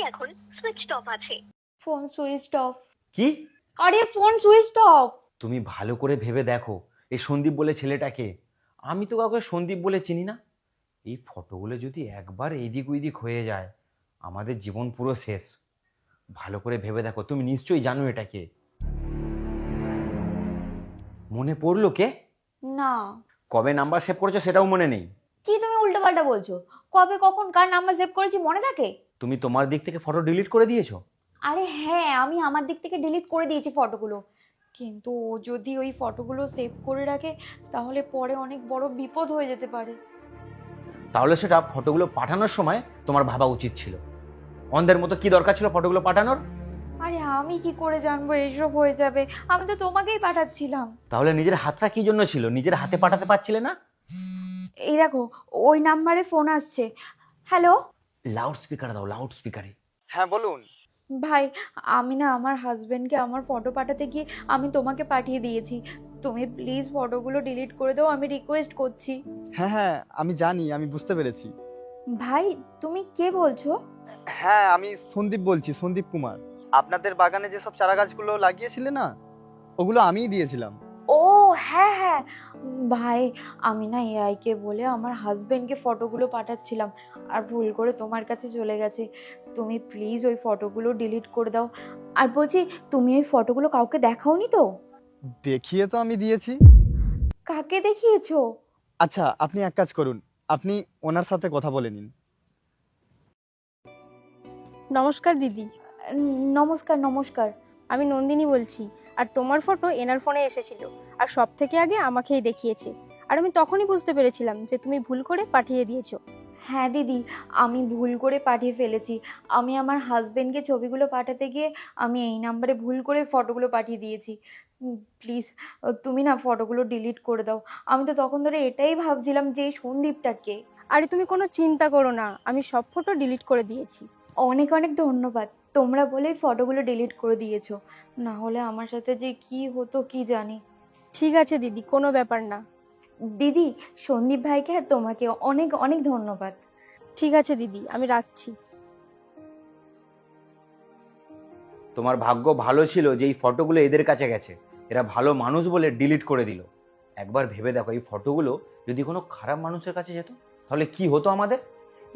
এখন switched off আছে। Phone switched off. কি? আরে ফোন সুইচড অফ। তুমি ভালো করে ভেবে দেখো, এই সন্দীপ বলে ছেলেটাকে আমি তো কাউকে সন্দীপ বলে চিনি না। এই ফটোগুলো যদি একবার এইদিক ওইদিক হয়ে যায়, আমাদের জীবন পুরো শেষ। ভালো করে ভেবে দেখো, তুমি নিশ্চয়ই জানো এটাকে। মনে পড়লো কে? না। কবে নাম্বার সেভ করেছো সেটাও মনে নেই? কি তুমি উল্টোপাল্টা বলছো? কবে কখন কার নাম্বার সেভ করেছি মনে থাকে? তুমি তোমার দিক থেকে ফটো ডিলিট করে দিয়েছো? আরে হ্যাঁ, আমি আমার দিক থেকে ডিলিট করে দিয়েছি ফটোগুলো, কিন্তু ও যদি ওই ফটোগুলো সেভ করে রাখে তাহলে পরে অনেক বড় বিপদ হয়ে যেতে পারে। তাহলে সেটা ফটোগুলো পাঠানোর সময় তোমার ভাবা উচিত ছিল। অন্ধের মতো কি দরকার ছিল ফটোগুলো পাঠানোর? আরে আমি কি করে জানবো এসব হয়ে যাবে? আমি তো তোমাকেই পাঠাচ্ছিলাম। তাহলে নিজের হাতটা কি জন্য ছিল? নিজের হাতে পাঠাতে পারছিলে না? এই দেখো, ওই নাম্বারে ফোন আসছে। হ্যালো লাউড স্পিকার দাও, লাউড স্পিকারে। হ্যাঁ বলুন। ভাই, আমি না আমার হাজবেন্ডকে আমার ফটো পাঠাতে গিয়ে আমি তোমাকে পাঠিয়ে দিয়েছি। তুমি প্লিজ ফটোগুলো ডিলিট করে দাও, আমি রিকোয়েস্ট করছি। হ্যাঁ হ্যাঁ আমি জানি, আমি বুঝতে পেরেছি। ভাই তুমি কে বলছো? হ্যাঁ আমি সন্দীপ বলছি, সন্দীপ কুমার। আপনাদের বাগানে যেসব চারা গাছগুলো লাগিয়েছিলে না, ওগুলো আমিই দিয়েছিলাম। ও হ্যাঁ হ্যাঁ ভাই, আমি না এআইকে বলে আমার হাজবেন্ডকে ফটোগুলো পাঠাচ্ছিলাম, আর ভুল করে তোমার কাছে চলে গেছে। তুমি প্লিজ ওই ফটোগুলো ডিলিট করে দাও। আর বলছি, তুমি ওই ফটোগুলো কাউকে দেখাওনি তো? দেখিয়ে তো আমি দিয়েছি। কাকে দেখিয়েছো? আচ্ছা আপনি এক কাজ করুন, আপনি ওনার সাথে কথা বলে নিন। নমস্কার দিদি, নমস্কার নমস্কার। আমি নন্দিনী বলছি। আর তোমার ফটো এনার ফোনে এসেছিল, আর সব থেকে আগে আমাকেই দেখিয়েছে। আর আমি তখনই বুঝতে পেরেছিলাম যে তুমি ভুল করে পাঠিয়ে দিয়েছো। হ্যাঁ দিদি, আমি ভুল করে পাঠিয়ে ফেলেছি। আমি আমার হাজবেন্ডকে ছবিগুলো পাঠাতে গিয়ে আমি এই নাম্বারে ভুল করে ফটোগুলো পাঠিয়ে দিয়েছি। প্লিজ তুমি না ফটোগুলো ডিলিট করে দাও। আমি তো তখন ধরে এটাই ভাবছিলাম যে এই সন্দীপটাকে। আরে তুমি কোনো চিন্তা করো না, আমি সব ফটো ডিলিট করে দিয়েছি। অনেক অনেক ধন্যবাদ, তোমরা বলেই ফটোগুলো ডিলিট করে দিয়েছো, না হলে আমার সাথে যে কি হতো কি জানি। ঠিক আছে দিদি, কোনো ব্যাপার না। দিদি, সন্দীপ ভাইকে আর তোমাকে অনেক অনেক ধন্যবাদ। ঠিক আছে দিদি, আমি রাখছি। তোমার ভাগ্য ভালো ছিল যে এই ফটোগুলো এদের কাছে গেছে। এরা ভালো মানুষ বলে ডিলিট করে দিল। একবার ভেবে দেখো, এই ফটোগুলো যদি কোনো খারাপ মানুষের কাছে যেত তাহলে কি হতো আমাদের?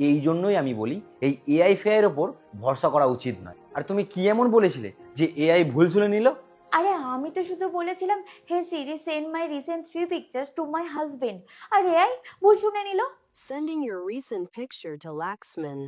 এই জন্যই আমি বলি, এই এআই ফেআইয়ের ওপর ভরসা করা উচিত নয়। আর তুমি কি এমন বলেছিলে যে এআই ভুল শুনে নিল? আরে আমি তো শুধু বলেছিলাম hey Siri send my recent 3 pictures to my husband, আর এআই ভুল শুনে নিল। Sending your recent picture to Laxman.